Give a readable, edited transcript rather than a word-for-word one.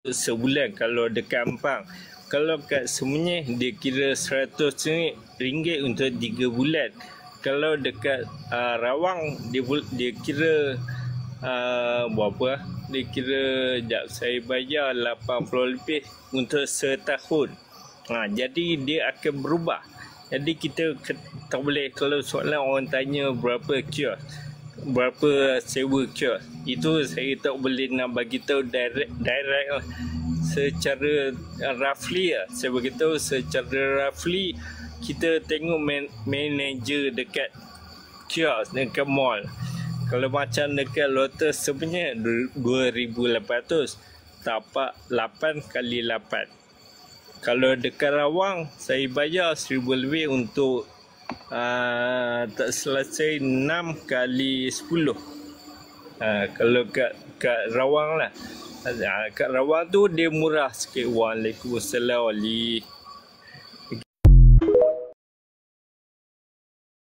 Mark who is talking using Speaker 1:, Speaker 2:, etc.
Speaker 1: sebulan kalau dekat Ampang. Kalau kat Semenyih dia kira RM100 untuk 3 bulan. Kalau dekat Rawang dia kira berapa? Dia kira saya bayar 80 lebih untuk setahun. Jadi dia akan berubah. Jadi kita tak boleh, kalau soalan orang tanya berapa kios, berapa sewa kios, itu saya tak boleh nak bagi tahu direct lah. Secara roughly lah, saya bagi tahu secara roughly. Kita tengok manager dekat kios, dekat mall. Kalau macam dekat Lotus sebenarnya 2,800, tapak 8 kali 8. Kalau dekat Rawang saya bayar 1,000 lebih untuk tak selesai 6 kali 10. Kalau kat Rawang lah. Kat Rawang tu dia murah sikit. Waalaikumsalam wali.